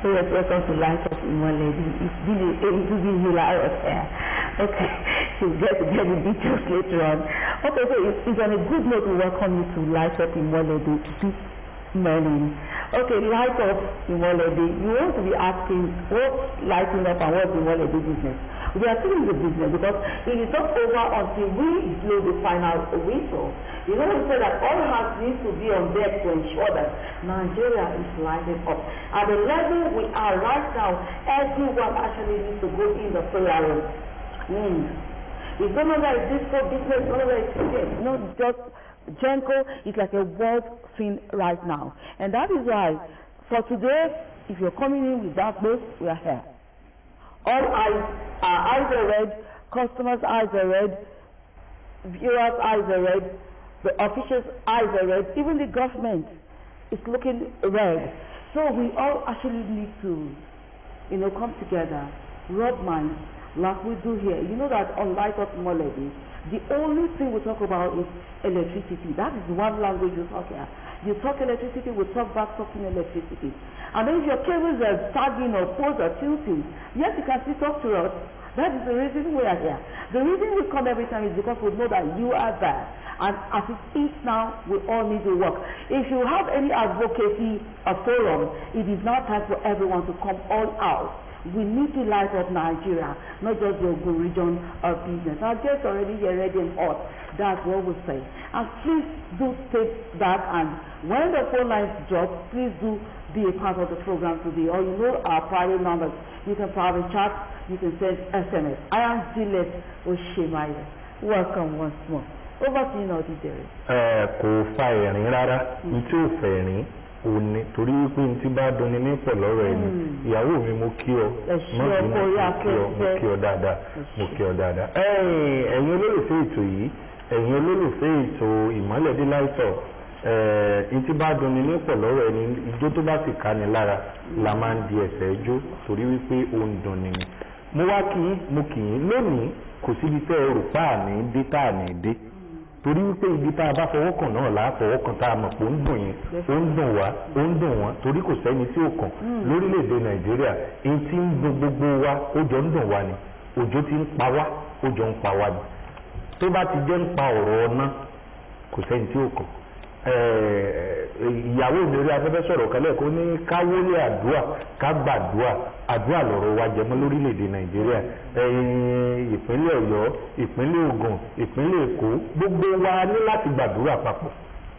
Yes, welcome to Light Up in One Lady. It's been hilarious here. Okay, she'll get the details later on. Okay, so it's on a good note to welcome you to Light Up in One Lady this morning. Okay, Light Up in One Lady. You want to be asking what's lighting up and what's the One Lady business? We are still in the business because it is not over until we blow the final whistle. You know, we say that all hands need to be on deck to ensure that Nigeria is lighting up. At the level we are right now, everyone actually needs to go in the prayer room. It's no longer a disco business, no longer a ticket, not just Genco. It's like a world thing right now. And that is why, for today, if you're coming in with that base, we are here. All eyes are red, customers' eyes are red, viewers' eyes are red, the officials' eyes are red, even the government is looking red. So we all actually need to, come together, rub minds, like we do here. You know that on Light Up Molody, the only thing we talk about is electricity. That is one language we talk here. You talk electricity, we talk back talking electricity. And then if your cables are sagging or poles are tilting, yes, you can still talk to us. That is the reason we are here. The reason we come every time is because we know that you are there. And as it is now, we all need to work. If you have any advocacy forum, it is now time for everyone to come all out. We need to light up Nigeria, not just the Ogun region of business. Our guests already here ready and hot. That's what we say. And please do take that, and when the phone lines drop, please do be a part of the program today. Or our private numbers. You can private chat, you can send SMS. I am Gilles Oshemaya. Welcome once more. Over to you now, DJ. Kò fa ẹ̀rín rárá, ní tí ò fẹ́ ẹ̀rín. Òní torí wípé ní tí bá dunni ní pẹ̀lú ẹni ìyàwó mi mo kí ọ mo kí ọ dáadáa ẹ̀yin olólùfẹ́ ètò yìí ẹ̀yin olólùfẹ́ ètò ìmọ́lẹ̀dé láìtọ̀ ní tí bá dunni ní pẹ̀lú ẹni ijó tó bá sì ká ni lára la máa ń di ẹsẹ̀ ijó torí wípé ó ń dunni ni mo kì í lónìí kò síbi tẹ́ ẹ rò pa àní dé tá àní dé torí wípé ibi tá a bá fọwọ́ kàn náà là á fọwọ́ kàn tá a mọ̀ pé ó ń dùn yín ó ń dùn wá ó ń dùn wọ́n torí kò sẹ́ni tí ó kàn lórílẹ̀‐èdè Nàìjíríà èyí tí ń dùn gbogbo wa ó jọ ń dùn wá ni òjò ti ń pa wá ó jọ ń pa wá ni tó bá ti jẹ́ ń pa ọ̀rọ̀ ọ̀nà kò sẹ́ni tí ó kàn ìyàwó mi orí afẹ́fẹ́ sọ̀rọ̀ kan lẹ́ẹ̀kọ́ ní káwọlé àdúrà ká gbàdúrà àdúrà lọ̀rọ̀ wa jẹmọ́ lórílẹ̀‐èdè Nàìjíríà ìpínlẹ̀ Ọ̀yọ́ ìpínlẹ̀ Ògùn ìpínlẹ̀ Èkó gbogbo wa ní láti gbàdúrà papọ̀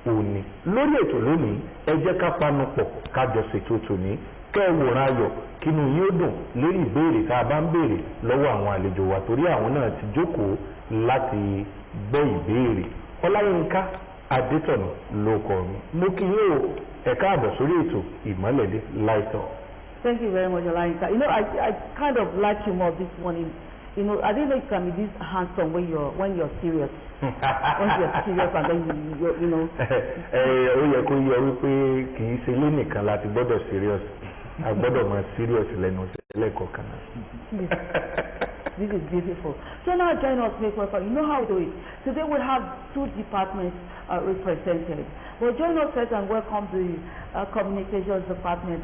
òní lórí ètò lónìí ẹ jẹ́ ká panu pọ̀ ká jọ ṣètò tòní kẹ́ ẹ wòran ayọ̀ kínú yóò dùn lórí ìbéèrè tá a bá ń béèrè lọ́wọ́ àwọn àlejò wa torí àwọn náà ti jókòó láti gbọ́ ìbéèrè. Ọláyínká Adétọ̀nà ló kọ mi. Mo kí yín o ẹ káàbọ̀ sórí ètò ìmọ́lẹ̀dé Light Up. Thank you very much, Olayinka. I kind of like you more this morning. I didn't know you can be this handsome when you're serious. When you're serious and then ó yẹ kó yẹ wípé kì í ṣe ilé nìkan láti gbọ́dọ̀ serious. A gbọ́dọ̀ máa serious lẹ́nu lẹ́kọ̀ọ̀kan náà. This is beautiful. So now join us, make welcome. You know how we do it. Today we have two departments represented. But join us first and welcome the communications department,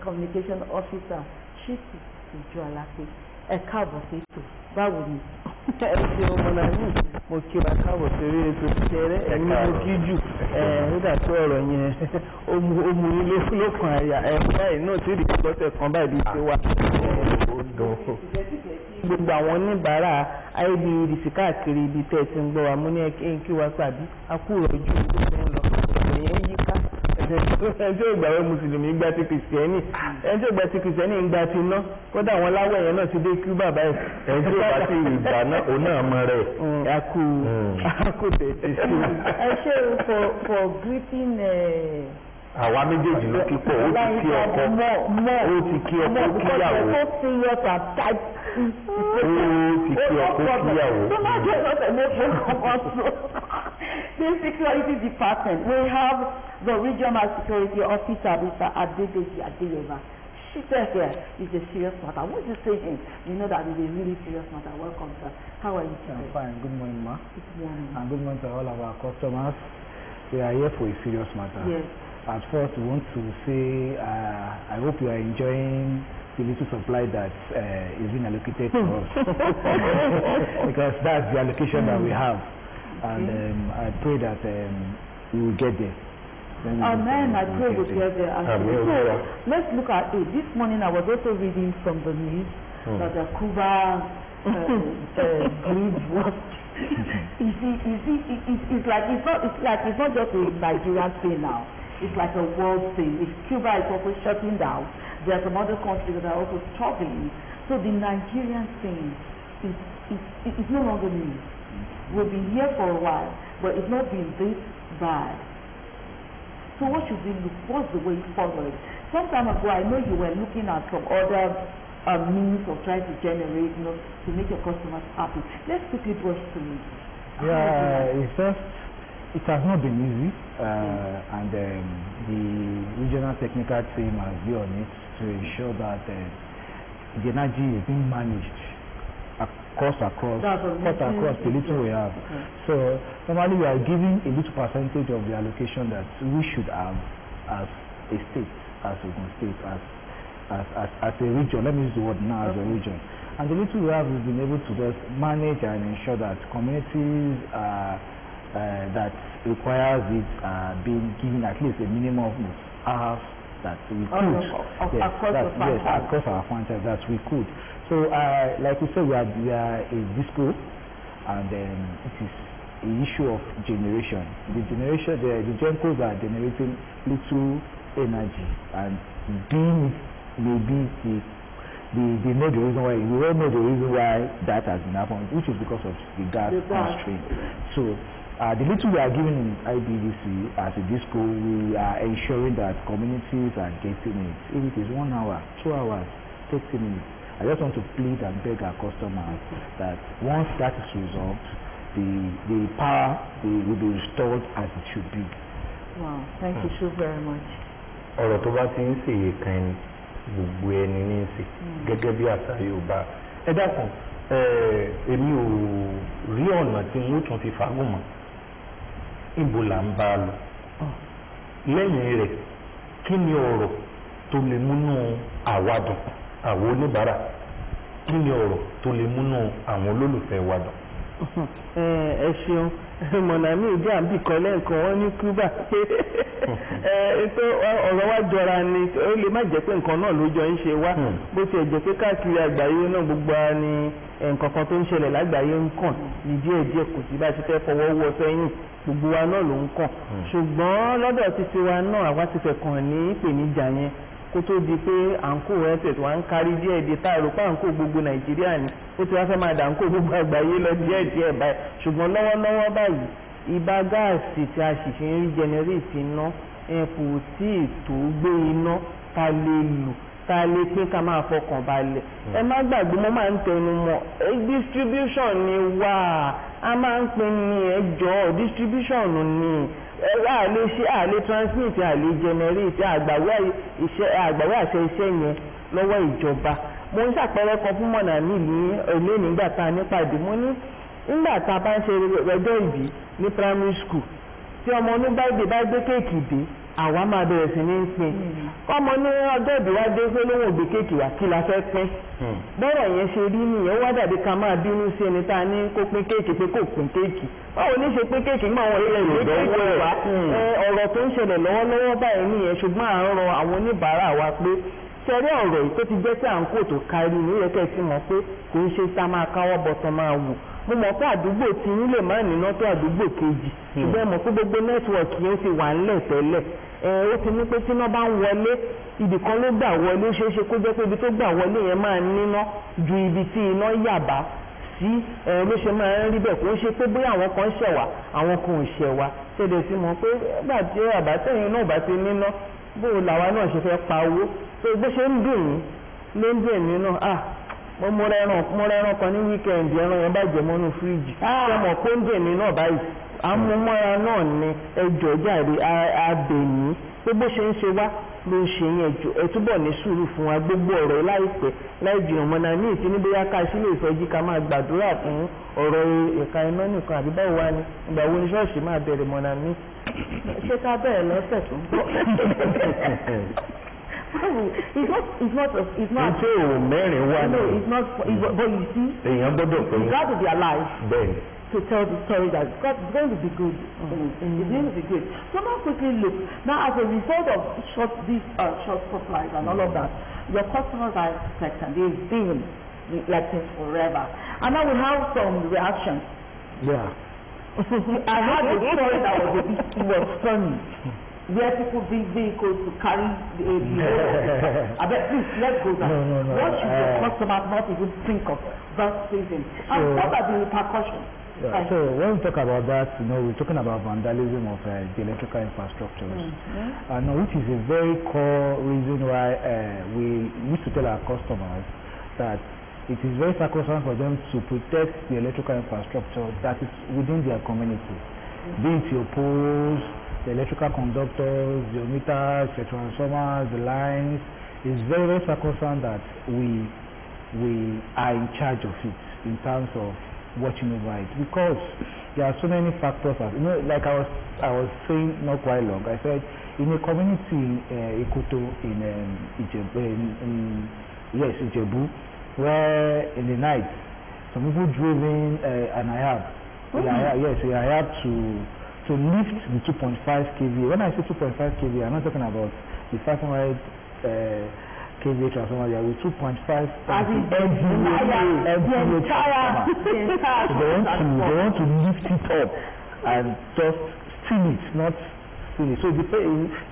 communication officer, Chisi Ijualake. Káàbọ̀ sí ètò. Báwo ni? Ẹ ṣe ọmọ náà ní mo kí wa káàbọ̀ sórí ètò ṣẹrẹ ẹni mo kí jù nígbà tí ọ̀rọ̀ yẹn ó mú ilé lókun àyà báyìí náà tí ìdìbò gbọ́sẹ̀ kan báyìí ti wá gbogbo àwọn oníbàárà IBEDC káàkiri ibi tẹ́ ẹ ti ń gbọ́ wa mú ní kí wa pàdé akúrò ojú ìgbésẹ̀ ń lọ èyí yíká ẹjọ́ ìgbàwé mùsùlùmí gbá ti kìrìsìtẹ́nì ẹjọ́ ìgbà ti kìrìsìtẹ́nì ń gbá ti ná kódà àwọn láwọ̀ ẹ̀yẹn náà ti dé kú bàbá ẹ̀ ẹjọ́ ìgbà ti ìgbà náà òun náà mọ rẹ̀ akú tètè sí. ẹ ṣe for greeting. Àwa méjèèjì ló kí pọ̀ ó ti kí ọkọ ó ti kí ọkọ kíyàwó ó ti kí ọkọ kíyàwó. The security department, we have the regional security officer, Mr. IBEDC Adeyeva. She said here, it's a serious matter. What is saying? You know that it's a really serious matter. Welcome, sir. How are you today? I'm fine. Good morning, ma. Good morning. And good morning to all of our customers. We are here for a serious matter. Yes. at first we want to say I hope you are enjoying the little supply that is being allocated to us because that's the allocation that we have, and I pray that we will get there. Amen. I pray we'll get there. So let's look at it. This morning I was also reading from the news that the Cuba bridge was. You see, it's not just a Nigerian thing now. It's like a world thing. If Cuba is also shutting down, there are some other countries that are also struggling. So the Nigerian thing is no longer new. We've been here for a while, but it's not been this bad. So what should we look? What's the way forward? Some time ago, I know you were looking at some other means of trying to generate, to make your customers happy. Let's quickly brush through it. Yeah, it has not been easy, and the regional technical team has been on it to ensure that the energy is being managed across the little we have. So normally we are giving a little percentage of the allocation that we should have as a state, as Ogun State, as a region. Let me use the word now, as a region. And the little we have, we've been able to just manage and ensure that communities that requires it being given at least a minimum of hours that we could. Across our franchise that we could. So like we said, we are a disco, and it is an issue of generation. The gencos are generating little energy, and maybe they know the reason why. We all know the reason why that has been happening, which is because of the gas constraint. So the little we are giving in IBEDC as a disco, we are ensuring that communities are getting it. If it is 1 hour, 2 hours, 30 minutes, I just want to plead and beg our customers that once that is resolved, the power will be restored as it should be. Wow, thank you so very much. Ọ̀rọ̀ tó bá ti ń ṣe kan gbogbo ẹni ní í ṣe gẹ́gẹ́ bí àṣà Yorùbá. Ẹ dákun, èmi ò rí ọ̀nà tí wọ́n tún fi fagùn mọ́. Ibo là ń bá lọ. Lẹ́yìn rẹ̀, kí ni ọ̀rọ̀ tó lè múnú àwa dùn, àwọn oníbàárà? Kí ni ọ̀rọ̀ tó lè múnú àwọn olólùfẹ́ wa dùn? Ẹ ṣeun, mọ̀nàmí ìdí àbí kan lẹ́ẹ̀kan wọ́n ní Cuba pé ètò ọ̀rọ̀ wa jọra ni ó lè má jẹ́ pé nǹkan náà ló jọ ń ṣe wá bó ti ẹ̀ jẹ́ pé káàkiri àgbáyé náà gbogbo wa ni nǹkan kan tó ń ṣẹlẹ̀ lágbàáyé ń kàn ní díẹ̀díẹ̀ kò sí bá ti fẹ́ fọwọ́ wọ sẹ́yìn gbogbo wa náà ló ń kàn ṣùgbọ́n lọ́dọ̀ títí wa náà àwa ti fẹ́ kàn ní ìpèníjà yẹn kó tó di pé à ń kó ẹsẹ̀ wá ń kárí díẹ̀ di táàrò pé à ń kó gbogbo Nàìjíríà ni ó ti wá fẹ́ máa dà ń kó gbogbo àgbáyé lọ díẹ̀ báyìí ṣùgbọ́n lọ́wọ́lọ́wọ́ báyìí ibà gáàsì tí a sì fi ń rí jẹnẹrétì iná kò tí ì tó gbé iná ta lè lò ta lè pín ká máa fọkàn balẹ̀ ẹ má gbàgbé mo máa ń tẹnu mọ́ distribution ni wà á máa ń pín ní ẹjọ́ distribution ni àlè transmit àlè generate àgbàwé àṣẹ iṣẹ́ yẹn lọ́wọ́ ìjọba mo ń ṣàpẹẹrẹ kan fún mọ̀nàmí ní ilé nígbà tá a nípàdé mo ní nígbà tá a bá ń ṣe ọjọ́ ìbí ní primary school tí ọmọ onígbàgbé bá gbé kéèkì dé àwa máa bẹ̀rẹ̀ sí ní pín ọmọ ní ọjọ́ ìbí wá dé pé lóhùn ògbé kéèkì wá kí la fẹ́ pín bọ́rọ̀ yẹn ṣe rí nìyẹn ó wá dàbí ká máa bínú sí ẹni tá a ní kó pín kéèkì pé kò pín kéèkì báwo ní ṣe pín kéèkì nígbà wọn ilé ìwé kéèkì wá ọ̀rọ̀ tó ń ṣẹlẹ̀ lọ́wọ́lọ́wọ́ báyìí nìyẹn ṣùgbọ́n à ń rọ àwọn oníbàárà wa pé ṣẹ̀rí ọ̀rọ̀ yìí tó ti jẹ́ sí à ń kó tó kárí ní ìyẹ́kẹ́ tí mọ̀ pé kò ń ṣe tá a máa káwọ́ bọ̀tán máa wù mo mọ̀ pé àdúgbò tí yín lè má níná tó àdúgbò kejì ṣùgbọ́n mọ̀ pé gbogbo nẹ́tíwọ̀kì yẹn ti wà ńlẹ̀ tẹ́lẹ̀ ó ti ní pé tí iná bá ń wọlé ibì kan ló gbà wọlé ó ṣeé ṣe kó jẹ́ pé ibi tó gbà wọlé yẹn máa níná ju ibi tí iná yàbá sí ló ṣe máa ń rí bẹ́ẹ̀ kó ṣe pé bóyá àwọn kan ṣẹ̀wá àwọn kan ò ṣẹ̀wá ṣẹ̀dẹ̀ sí mọ̀ pé nígbà tí àbátẹ̀yìn náà bá ti níná bó làwa náà ṣe fẹ́ pa owó tó bó ṣe ń dùn yín ló ń dùn mí náà mo rẹran kan ní wíkẹ̀ndì ẹran yẹn bá jẹ mọ́nú fíríjì ọmọ kó ń dùn mí náà báyìí amúmọ́ra náà ni ẹjọ́ jàre abẹ̀yìn pé bó ṣe ń ṣe wá ló ń ṣe yẹn jù ẹ túbọ̀ ní sùúrù fún wa gbogbo ọ̀rọ̀ láìpẹ́ láì jìnnà mọ́nà ní ìtìní bóyá ká sílé ìfẹ́jí ká máa gbàdúrà fún ọ̀rọ̀ ẹ̀ka iná nìkan àbí báwo wá ní ìgbà wo ni ṣọ́ọ̀ṣì máa bẹ̀rẹ̀ mọ́nà ní. ṣé ká bẹ̀rẹ̀ lọ́sẹ̀ tó ń bọ̀. It's not. Ṣé o mẹ́rin wá ní? No, it's not. But you see, èèyàn gbọ́dọ̀ pé. you got to be alive. Bẹ́ẹ̀ni. To tell the story that God is going to be good. It's going to be good. So now quickly look. Now as a result of these short supplies and all of that, your customers are expectant. They've been like this forever. And now we have some reactions. Yeah. I had a story that was funny. Where people bring vehicles to carry the I bet please let's go down. No. What should the customer not even think of that season? And what are the repercussions? Yeah, so when we talk about that, we're talking about vandalism of the electrical infrastructures, which is a very core reason why we need to tell our customers that it is very sacrosanct for them to protect the electrical infrastructure that is within their community, be it your poles, the electrical conductors, the meters, the transformers, the lines. It's very, very sacrosanct that we are in charge of it in terms of watching over it, because there are so many factors. Like I was saying not quite long. I said in a community in Ikoto in Ijebu, where in the night some people drove in and I have to lift the 2.5 kV. When I say 2.5 kV, I'm not talking about the 500 kV transformer. There with 2.5 they want to lift it up and just steal it, not steal it. So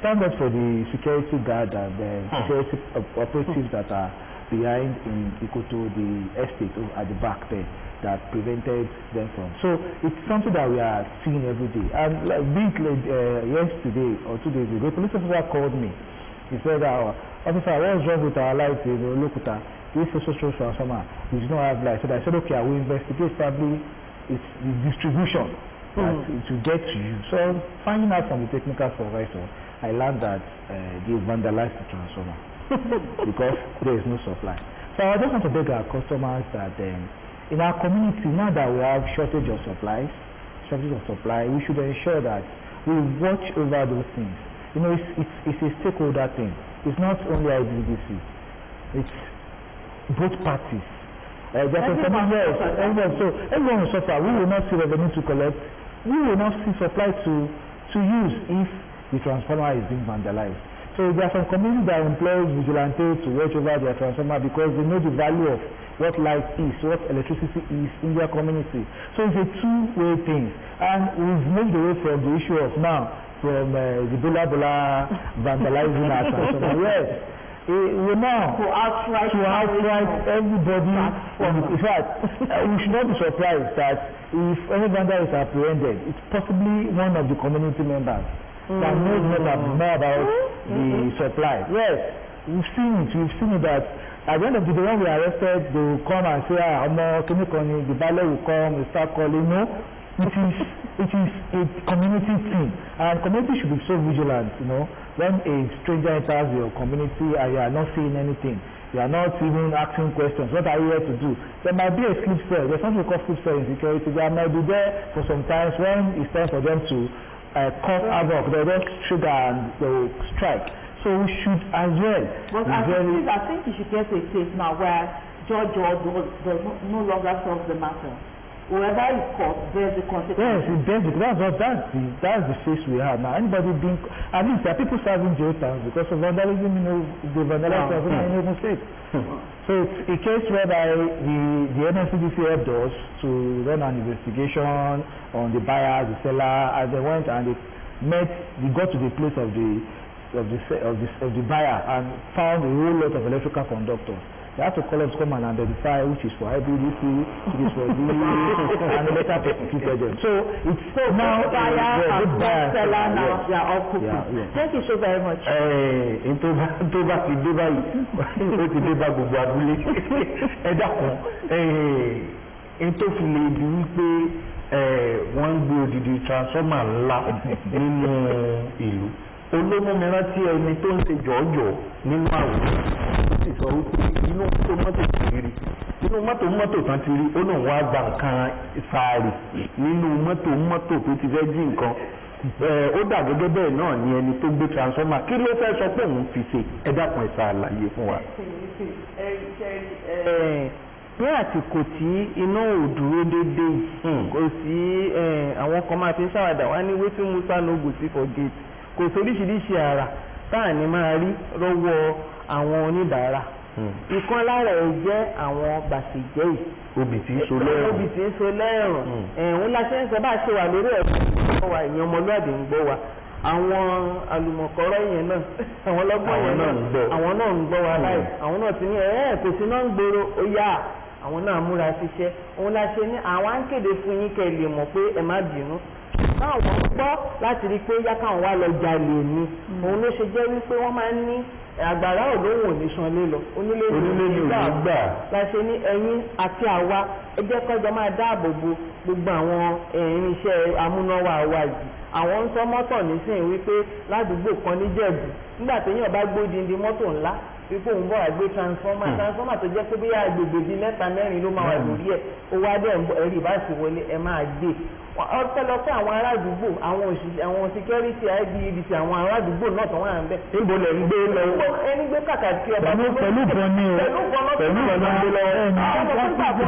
thank God for the security guard and the security operatives that are behind in Ikoto, the estate at the back there, that prevented them from. So it's something that we are seeing every day. And yesterday or 2 days ago, a police officer called me. He said, officer, what's wrong with our lights in Lokuta? This social transformer, we do not have lights. So I said, okay, I will investigate. Probably it's the distribution that it will get to you. So finding out from the technical supervisor, I learned that they vandalized the transformer because there is no supply. So I just want to beg our customers that in our community, now that we have shortage of supply, we should ensure that we watch over those things. It's a stakeholder thing. It's not only IBEDC. It's both parties. Everyone will suffer. We will not see revenue to collect. We will not see supply to use if the transformer is being vandalized. So there are some communities that employ vigilantes to watch over their transformer because they know the value of what light is, what electricity is in their community. So it's a two-way thing. And we've moved away from the issue of now, from the Bola vandalizing our transformer. Yes. We now to outright everybody. In fact, we should not be surprised that if any vandal is apprehended, it's possibly one of the community members that knows more about the supply. Yes, we've seen it that at the end of the day when we are arrested, they will come and say, the valet will come, they start calling. No, it is a community thing, and community should be so vigilant. When a stranger enters your community and you are not seeing anything, you are not even asking questions, what are you here to do? There might be a sleep cell. There's something called sleep cell in security. They might be there for some times when it's time for them to cause havoc. They just trigger and they will strike. So we should as well. But I think you should get to a stage now where George does no longer solve the matter. Whoever is caught bears the consequences. Yes, it bears it. That's the face we have now. Anybody being, at least there are people serving jail terms because of vandalism. The vandalism in Ogun State. So it's a case whereby the NSCDC helped us to run an investigation on the buyer, the seller, and they went and they got to the place of the buyer and found a whole lot of electrical conductors. They have to call us, come and identify which is for IBEDC, which is for the and later prosecuted them. So it's now buyer and seller now they are all cooking. Thank you so very much. Tó bá ti dé báyìí, ó ti dé bá gbogbo abúlé. Ẹ dákun, tó fi lè di wípé wọ́n ń gbé odidi transformer ńlá nínú ìlú. olómú mi rántí ẹni tó ń ṣe jọ̀ọ́jọ̀ nínú àwòrán ó sì sọ wípé inú mọ́tò tán ti rí ó náà wá gba nǹkan sáárì nínú mọ́tò tó ti fẹ́ jí nǹkan ó dà gẹ́gẹ́ bẹ́ẹ̀ náà ni ẹni tó gbé transformer kí ló fẹ́ sọ pé òun fi ṣe ẹ dákun ẹ ṣàlàyé fún wa. ní àsìkò tí iná ò dúró déédéé kò sí àwọn kan máa fi ń ṣàwàdà wá ní wetin Musa no go see for gate kò sóríṣiríṣi àrà táà ní máa rí lọ́wọ́ àwọn oníbàárà ìkan lára ẹ̀ jẹ́ àwọn gbàṣẹ̀jẹ́ yìí obì tí ń so lẹ́rùn ẹ̀hún la ṣe ń sọ bá a ṣe wà lórí ẹ̀rọ ìgbọ́ wa ìyẹn ọmọlúwàbí ń gbọ́ wa àwọn alùmọ̀kọ́rọ́ yẹn náà àwọn ọlọ́gbọ́n yẹn náà àwọn náà ń gbọ́ wa láì àwọn náà ti ní kò sí náà ń gbòòrò ó yá àwọn náà múra ṣiṣẹ́ òun la ṣe ní àwọn á ń kéde fún yín kẹ́ lè mọ̀ pé ẹ má bínú káwọn gbọ́ láti rí i pé yá káwọn wá lọ jalè ni òun ló ṣe jẹ́ wípé wọ́n máa ń ní àgbàrá òlóhùn òní sanlé lọ onílé ní gbà láṣẹ ní ẹ̀yin àti àwa ẹ jẹ́ kọjọ máa dáàbò bo gbogbo àwọn irinṣẹ́ amúnáwá wa yìí àwọn ń sọ mọ́tò nísìnyí wípé ládùúgbò kan níjẹ̀bù nígbà téèyàn bá gbódìndín mọ́tò ńlá wípé òun bọ̀ wá gbé transformer tó jẹ́ pé bí agbègbè bíi 3-4 ló máa wà lórí ẹ̀ ó wá dẹ̀ ẹ̀rí ìbáṣe wọlé ẹ máa gbé ọpẹ́lọpẹ́ àwọn ará àdúgbò àwọn òṣìṣẹ́ àwọn security IBEDC àwọn ará àdúgbò náà tó wà ń bẹ. níbo lẹ ń gbé lọ. ẹni gbé kàkàkí ọba pẹ̀lú bọ́ ní o pẹ̀lú bọ́ náà gbé lọ. àwọn tó bá bọ̀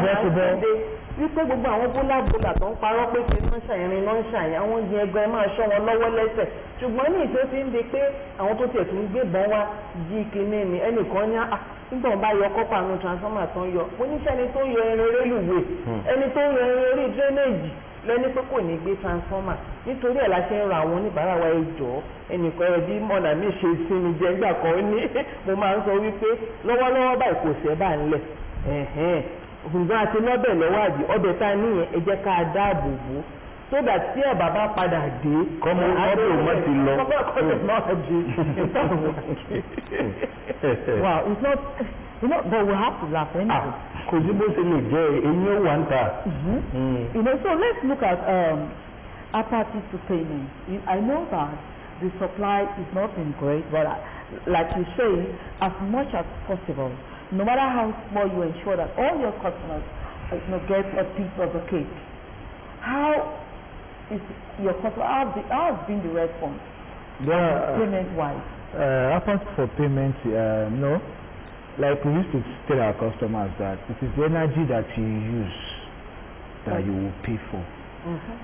wípé gbogbo àwọn bólàbólà tó ń parọ́ pé ṣe náà ṣàyẹ̀rin náà ń ṣàyẹ̀ àwọn yẹn ẹgbẹ́ ẹ máa ṣọ́ wọn lọ́wọ́ lẹ́sẹ̀ ṣùgbọ́n ní ìṣó ti ń de pé àwọn tó tiẹ̀ tún gbébọn wá jí kinní ni ẹnìkan ní nígbà wọn bá yọ kọ́pà nu transformer tó ń yọ oníṣẹ́ni tó ń yọ irin rélùwé ẹni tó ń yọ irin orí drainage lẹ́ni pé kò ní gbé transformer nítorí ẹ̀ la ṣe ń ra àwọn oníbàárà wa ẹjọ́ ẹnìkan ẹbí mọ̀nà mi ṣe sí mi jẹ́ nígbà kan ní mo máa ń sọ wípé lọ́wọ́lọ́wọ́ báyìí kò sẹ́ bá ń lẹ̀ ṣùgbọ́n àti lọ́bẹ̀ lọ́wọ́ àbí ọbẹ̀ tá a níyẹn ẹ jẹ́ ká a dáàbò bò so that tí ẹ̀ bàbá padà dé kọ́mọ ọbẹ̀ ò mọ̀ ti lọ. Wow, it's not, but we have to laugh anyway. Kò sí bó ṣe lè jẹ́ eyín ó wà ń ta. So let's look at apathy to payment. I know that the supply is not been great, but like you say, as much as possible, no matter how small, you ensure that all your customers get a piece of the cake. How is your customer? How has been the response? Payment-wise. Apart for payment, no. Like we used to tell our customers that it is the energy that you use that you will pay for.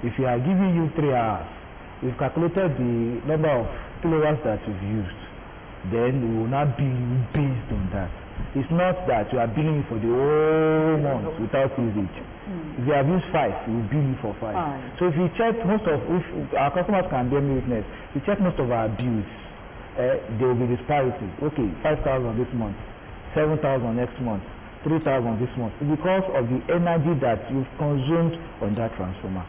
If we are giving you 3 hours, we've calculated the number of kilowatts that you've used, then we will not bill you based on that. It's not that you are billing for the whole month without usage. If you have used 5, we will bill you for 5. So if you check if our customers can bear me witness, we check most of our bills, there will be disparity. Okay, 5,000 this month, 7,000 next month, 3,000 this month, because of the energy that you've consumed on that transformer.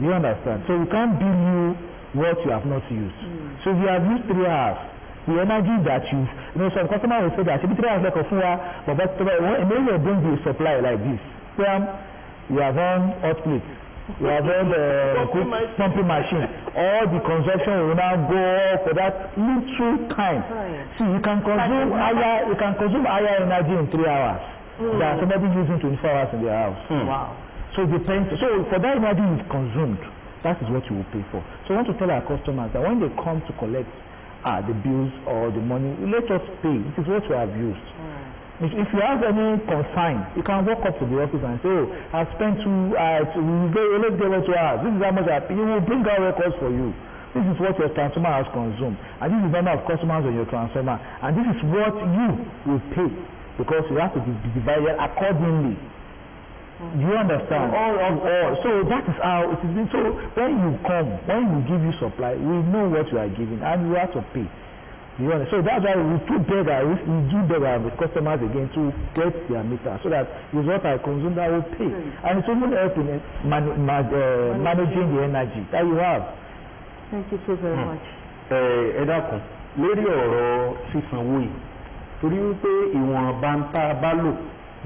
Do you understand? So we can't bill you what you have not used. So if you have used 3 hours, the energy that some customer will say that if 3 hours like but when you bring the supply like this, you have on hot plate, you have on quick pumping machine, all the consumption will now go for that little time. See, you can consume higher energy in 3 hours than somebody using 24 hours in their house. Wow. So it depends. So for that energy is consumed, that is what you will pay for. So I want to tell our customers that when they come to collect the bills or the money, let us pay. It is what we have used. If you have any consign, you can walk up to the office and say, I've spent 2 hours, let's get 2 hours. This is how much I pay. You will bring out records for you. This is what your transformer has consumed. And this is the number of customers on your transformer. And this is what you will pay. Because you have to be divided accordingly. Do you understand? So that is how it is. So when you come, when we give you supply, we know what you are giving and you have to pay. You understand? So that's why we do beg our customers again to get their meter so that is what I consume that will pay. And it's even helping managing the energy that you have. Thank you so very much. Ẹ dákun lórí ọ̀rọ̀ sísanwó yìí torí wípé ìwọ̀n bá bá lò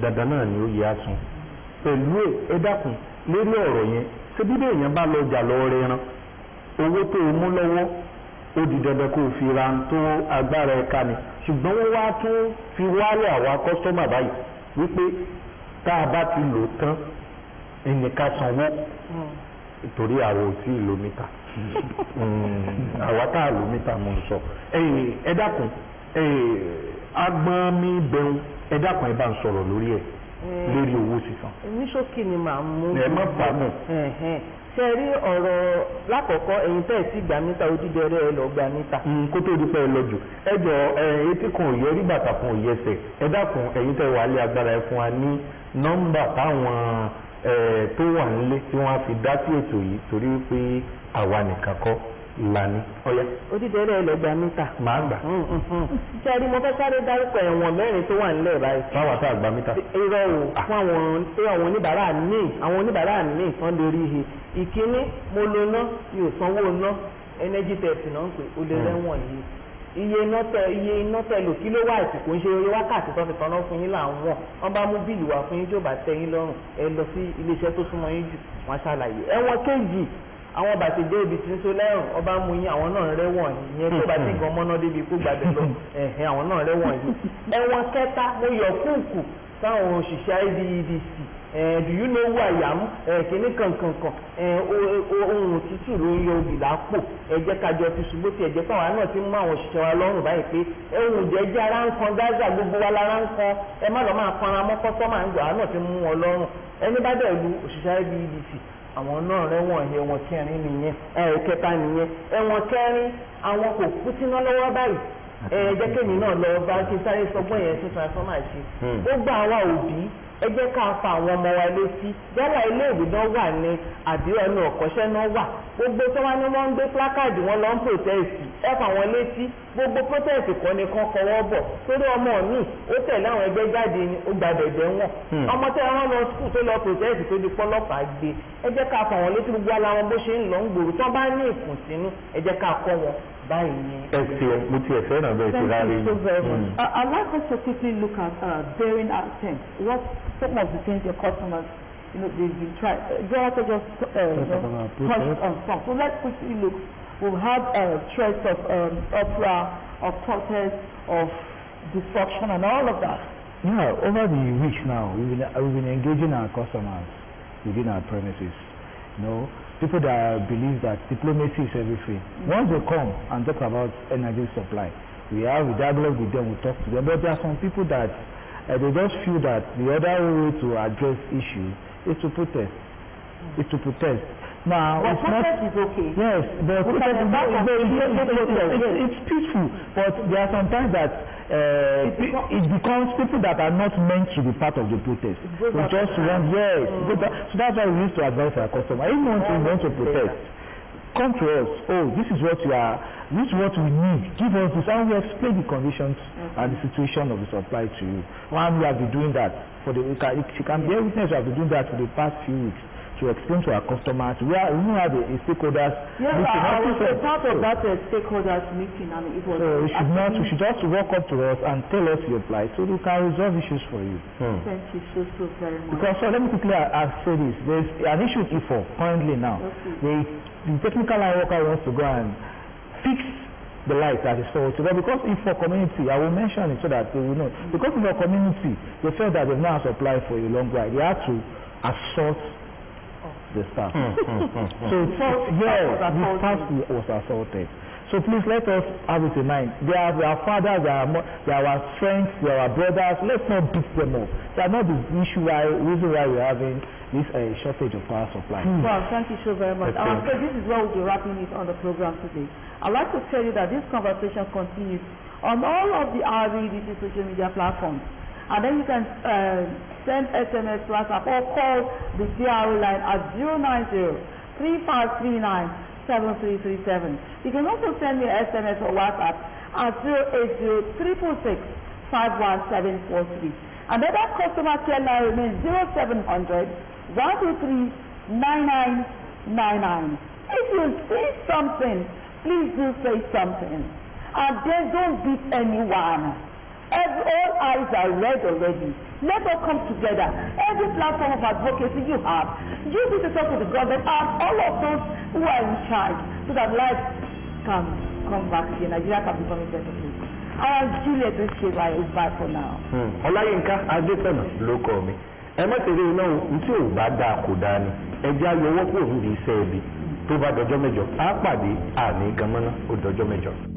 dandan náà ni ó yẹ á san. Pẹ̀lú ẹ dákun lórí ọ̀rọ̀ yẹn ṣé bí èèyàn bá lọ jà lọ rẹran owó tó o mú lọ́wọ́ ó di dandan kó o fi ra tó agbára ẹ̀ka ni ṣùgbọ́n wọ́n wá tún fi wálé àwa kọ́sítọ́mà báyìí wípé tá a bá ti lò tán ẹnìkan sanwó torí àwọn ò tí ì lo mítà àwa tá a lo mítà mo ń sọ ẹ dákun agbọ́n mi bẹ̀rù ẹ dákun ẹ bá ń sọ̀rọ̀ lórí ẹ̀ lórí owó sísan. ní ṣókí ni màá mú. ẹ má fà mọ́. ṣe rí ọ̀rọ̀ lákọ̀ọ́kọ́ ẹ̀yin tẹ́ ẹ̀ sí gbà mítà odídẹrẹ́ ẹ lọ gbà mítà. kó tó di pé ẹ lọ jù ẹ jọ etí kan ò yẹ rí bàtà kan ò yẹsẹ̀ ẹ dákun ẹ̀yin tẹ́ wà lé agbára ẹ fún wa ní nọ́mbà táwọn tó wà nílé tí wọ́n á fi dá sí ètò yìí torí pé àwa nìkan kọ́ ìlànà ọ̀yá. odídẹrẹ́ ẹ lọ gbà mítà. màá gbà. ṣe rí mo fẹ́ sáré dárúkọ ẹ̀wọ̀n 4 tó wà nílẹ̀ báyìí. báwa tá a gbà mítà. irọ́ o fún àwọn oníbàárà míì tán lórí ihe ìkíní mo lo ná mi ò sanwó ná energy test náà ń pè ó lè rẹ́wọ̀n yìí iye iná tẹ lò kílówáàtì kò ń ṣe oye wákàtí tó fi tanná fún yín làwọn wọn bá mú bíìlì wá fún yín tí ó bá tẹ́ yín lọ́rùn ẹ lọ sí iléeṣẹ́ tó súnmọ́ yín jù wọ́n ṣàlàyé ẹ̀wọ̀n kejì àwọn bàtẹ̀jẹ́ ibi tí ń so lẹ́rùn ọba mú yín àwọn náà rẹ́wọ̀n yìí ìyẹn tó bá ti gan mọ́ná débi kó gbàgbé lọ àwọn náà rẹ́wọ̀n yìí ẹ̀wọ̀n kẹta mo yọ kúùkù sáwọn òṣìṣẹ́ IBEDC do you know who I am kìíní kankankan ohun òtútù ló ń yọ òbí lápò ẹ jẹ́ kájọ fi ṣubú tí ẹ jẹ́ pàwọn náà ti mú àwọn òṣìṣẹ́ wa lọ́rùn báyìí pé ohun jẹ́jẹ́ ara ń kan Gaza gbogbo wa lára ń kan ẹ má lọ máa kanra mọ́ kọ́sọ́mà ń gbà á náà ti mú wọn lọ́rùn ẹni bá dẹ̀ lu òṣìṣẹ́ IBEDC àwọn náà rẹ́wọ̀n ẹ̀wọ̀n kẹrin nìyẹn kẹta nìyẹn ẹ̀wọ̀n kẹrin àwọn kò kú síná lọ́wọ́ báyìí jẹ́ kémi náà lọ bá kí sáré sọgbọ́n yẹn tó transformer ṣe ó gba àwa òbí ẹ jẹ́ ká fa àwọn ọmọ wa létí yálà iléèwé náà wà ní àbí ẹnu ọ̀kọ́ṣẹ́ náà wà gbogbo tó wá ní wọ́n ń gbé plákáàdì wọn lọ ń protest ẹ fà wọn létí gbogbo protest kọ́ ni kán kọwọ́ bọ̀ torí ọmọ mi ó tẹ̀lé àwọn ẹgbẹ́ jáde ni ó gba bẹ̀bẹ̀ wọn ọmọ tẹ́ wọn lọ skul tó lọ protest tó di pọ́lọ́pàá gbé ẹ jẹ́ ká fà wọn létí gbogbo ala wọn bó ṣe ń lọ ń gbòòrò tó bá ní ìkùnsínú ẹ jẹ́ ká kọ́ wọn báyìí ni. ẹ ṣe mo ti ẹ̀fẹ́ náà bẹ́ẹ̀ ti rárí. Thank you so very much. I'd like us to quickly look at bearing our things. What some of the things your customers, they've been trying. Just touch on some. So let's quickly look. We've had threats of opera, of protest, of destruction, and all of that. Yeah, over the weeks now, we've been engaging our customers within our premises. People that believe that diplomacy is everything. Once they come and talk about energy supply, we dialogue with them, we talk to them. But there are some people that they just feel that the other way to address issue is to protest. Now, but protest is okay. Yes, but it's peaceful. But there are sometimes that it becomes people that are not meant to be part of the protest. So just want, yes. So that's why we used to advise our customers. If you want to protest, come to us. Oh, this is what we need. Give us this, and we explain the conditions and the situation of the supply to you. And we have been doing that you can bear witness. We have been doing that for the past few weeks. To explain to our customers, we have a stakeholders meeting. I was part of that stakeholders meeting, and it was. So we should just walk up to us and tell us your plight, so we can resolve issues for you. Thank you so very much. Because let me quickly say this: there's an issue with E4 currently now. Okay. The technical line worker wants to go and fix the light that is faulty, but because E4 community, I will mention it so that they will know. Because E4 community, they felt that they've not supplied for a long while. They had to assault the staff. So the staff was assaulted. So please let us have it in mind. They are our fathers, they are our friends, they are our brothers. Let's not beat them up. They are not the reason why we're having this shortage of power supply. Well, thank you so very much. I'm afraid this is where we'll be wrapping it on the program today. I'd like to tell you that this conversation continues on all of the IBEDC social media platforms. And then you can send SMS, WhatsApp, or call the CRO line at 090-3539-7337. You can also send me an SMS or WhatsApp at 080-346-51743. And then that customer care line remains 0700-123-9999. If you see something, please do say something. And then don't beat anyone. All eyes are red already. Let us come together. Every platform of advocacy you have, use it to talk to the government and all of those who are in charge so that life can come back here, Nigeria can become a better place. Juliet to share my is bad for now. Ọláyínká Adétọ̀nà ló kọ mi. Ẹ má tẹ̀lé iná tí ò bá dáa kò dáa ni. Ẹ jẹ́ ayọ̀wọ́ kúrò níbi iṣẹ́ ibi. Tó bá dọjọ́ mẹ́jọ, á pàdé àní gan mọ́ná ó dọjọ́ mẹ́jọ.